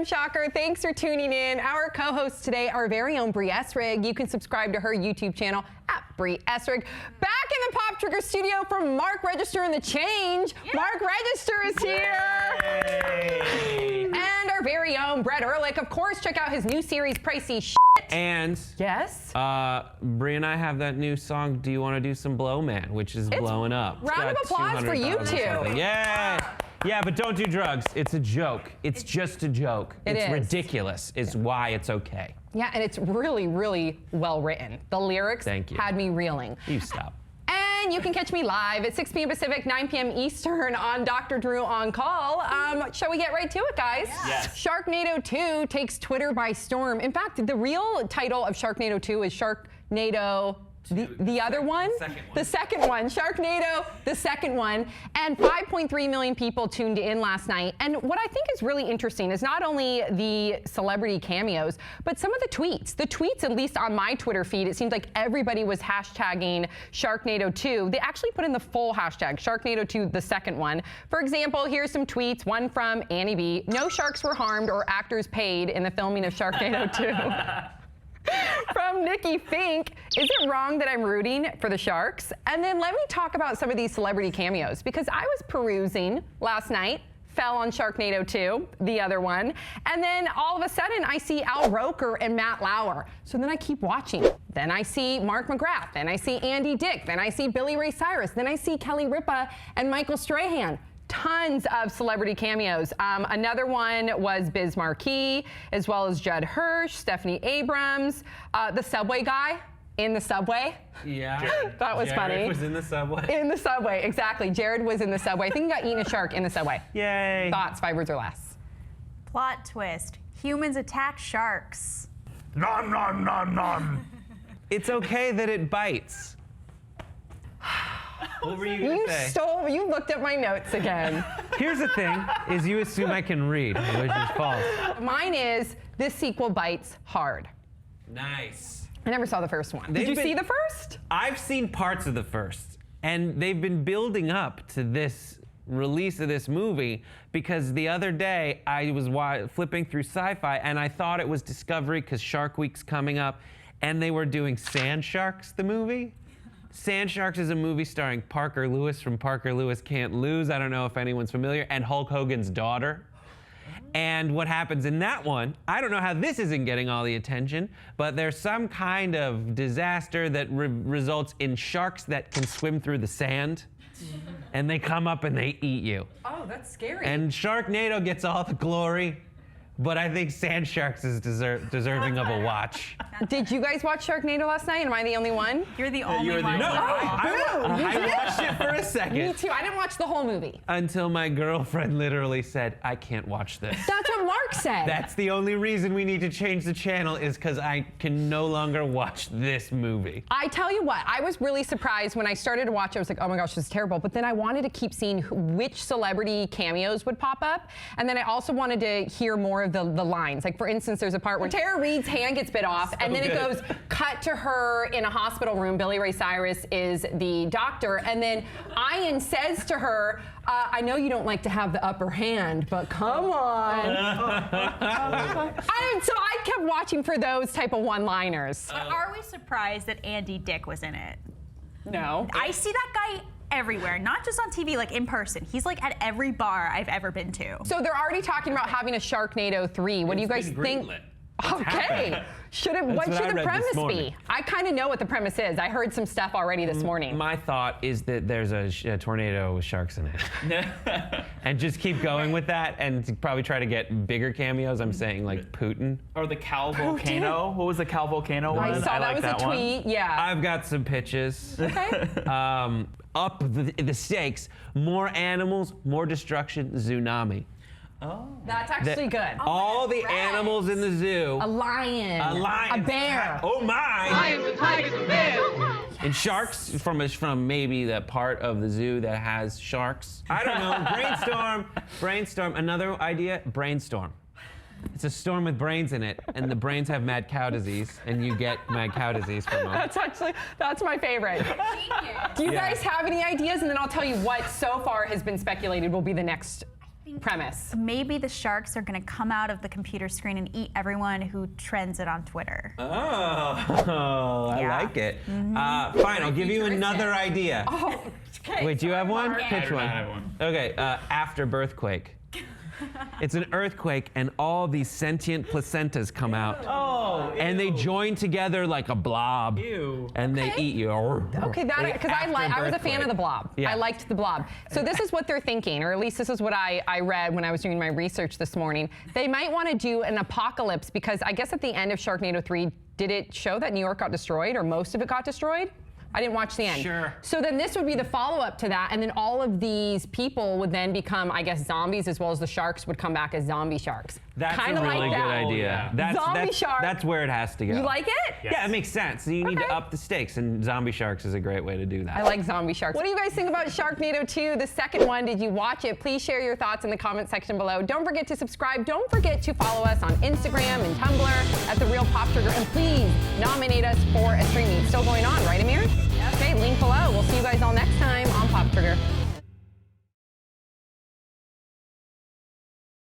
Shocker. Thanks for tuning in. Our co-hosts today, our very own Brie Essrig. You can subscribe to her YouTube channel at Brie Essrig. Back in the Pop Trigger studio from Mark Register and the Change. Yeah. Mark Register is here. Yay. And our very own Brett Ehrlich. Of course, check out his new series, Pricey Shit. And yes, Brie and I have that new song, Do You Want to Do Some Blow Man, which is blowing up. Round of applause for you two. Yeah. Yeah, but don't do drugs. It's a joke. It's just a joke. It's ridiculous. It's why it's okay. Yeah, and it's really, really well written. The lyrics had me reeling. You stop. And you can catch me live at 6 p.m. Pacific, 9 p.m. Eastern on Dr. Drew On Call. Shall we get right to it, guys? Yes. Sharknado 2 takes Twitter by storm. In fact, the real title of Sharknado 2 is Sharknado... The other one? The second one. Sharknado, the second one. And 5.3 million people tuned in last night. And what I think is really interesting is not only the celebrity cameos, but some of the tweets. The tweets, at least on my Twitter feed, it seems like everybody was hashtagging Sharknado 2. They actually put in the full hashtag, Sharknado 2, the second one. For example, here's some tweets. One from Annie B. No sharks were harmed or actors paid in the filming of Sharknado 2. From Nikki Fink, is it wrong that I'm rooting for the Sharks? And then let me talk about some of these celebrity cameos, because I was perusing last night, fell on Sharknado 2, the other one, and then all of a sudden I see Al Roker and Matt Lauer. So then I keep watching. Then I see Mark McGrath, then I see Andy Dick, then I see Billy Ray Cyrus, then I see Kelly Ripa and Michael Strahan. Tons of celebrity cameos. Another one was Biz Marquis, as well as Judd Hirsch, Stephanie Abrams, the subway guy in the subway. Yeah. That was funny. Jared was in the subway. In the subway, exactly. Jared was in the subway. I think he got eaten a shark in the subway. Yay. Thoughts, 5 words or less. Plot twist. Humans attack sharks. Nom, nom, nom, nom. It's okay that it bites. What were you going to say? You looked at my notes again. Here's the thing, is you assume I can read, which is false. Mine is, this sequel bites hard. Nice. I never saw the first one. Did you see the first? I've seen parts of the first, and they've been building up to this release of this movie because the other day I was flipping through Sci-Fi and I thought it was Discovery because Shark Week's coming up, and they were doing Sand Sharks, the movie. Sand Sharks is a movie starring Parker Lewis from Parker Lewis Can't Lose. I don't know if anyone's familiar. And Hulk Hogan's daughter. And what happens in that one, I don't know how this isn't getting all the attention, but there's some kind of disaster that results in sharks that can swim through the sand. And they come up and they eat you. Oh, that's scary. And Sharknado gets all the glory. But I think Sand Sharks is deserving of a watch. Did you guys watch Sharknado last night? Am I the only one? You're the only one. No, I watched it for a second. Me too. I didn't watch the whole movie. Until my girlfriend literally said, I can't watch this. That's what Mark said. That's the only reason we need to change the channel is because I can no longer watch this movie. I tell you what, I was really surprised when I started to watch it. I was like, oh my gosh, this is terrible. But then I wanted to keep seeing which celebrity cameos would pop up. And then I also wanted to hear more of the lines. Like, for instance, there's a part where Tara Reid's hand gets bit off, and then it goes cut to her in a hospital room. Billy Ray Cyrus is the doctor, and then Ian says to her, I know you don't like to have the upper hand, but come on. So I kept watching for those type of one-liners. But are we surprised that Andy Dick was in it? No. I see that guy everywhere, not just on TV, like in person. He's like at every bar I've ever been to. So they're already talking about having a Sharknado 3. What do you guys think? Okay. What should the premise be? I kind of know what the premise is. I heard some stuff already this morning. My thought is that there's a tornado with sharks in it. And just keep going with that and probably try to get bigger cameos. I'm saying like Putin. Or the Cal Volcano. What was the Cal Volcano one? I saw that was a tweet, yeah. I've got some pitches. Okay. Up the stakes. More animals, more destruction, tsunami. Oh. That's actually good. All the animals in the zoo. A lion. A bear. Oh my. Lions and tigers and bears. And sharks from maybe the part of the zoo that has sharks. I don't know. Brainstorm. Another idea, brainstorm. It's a storm with brains in it, and the brains have mad cow disease, and you get mad cow disease from them. That's my favorite. Do you guys have any ideas? And then I'll tell you what so far has been speculated will be the next premise. Maybe the sharks are gonna come out of the computer screen and eat everyone who trends it on Twitter. Oh, I Yeah. like it. Fine, I'll give you another idea. Oh, okay. Wait, do you have one? Yeah. Pitch I one. have one. Okay, after birthquake. It's an earthquake, and all these sentient placentas come out, Oh. and they join together like a blob, Ew. and they eat you. Okay, that because I was a fan of the Blob. Yeah. I liked the Blob. So this is what they're thinking, or at least this is what I read when I was doing my research this morning. They might want to do an apocalypse because I guess at the end of Sharknado 3, did it show that New York got destroyed or most of it got destroyed? I didn't watch the end. Sure. So then this would be the follow-up to that, and then all of these people would then become, I guess, zombies, as well as the sharks would come back as zombie sharks. That's Kinda a really like good that. idea. Yeah. Zombie shark. That's where it has to go. You like it? Yeah, it makes sense. So you need to Okay. up the stakes, and zombie sharks is a great way to do that. I like zombie sharks. What do you guys think about Sharknado 2, the second one? Did you watch it? Please share your thoughts in the comment section below. Don't forget to subscribe. Don't forget to follow us on Instagram and Tumblr at The Real Pop Sugar. And please nominate us for a stream meet. Still going on, right, Amir? Okay, link below. We'll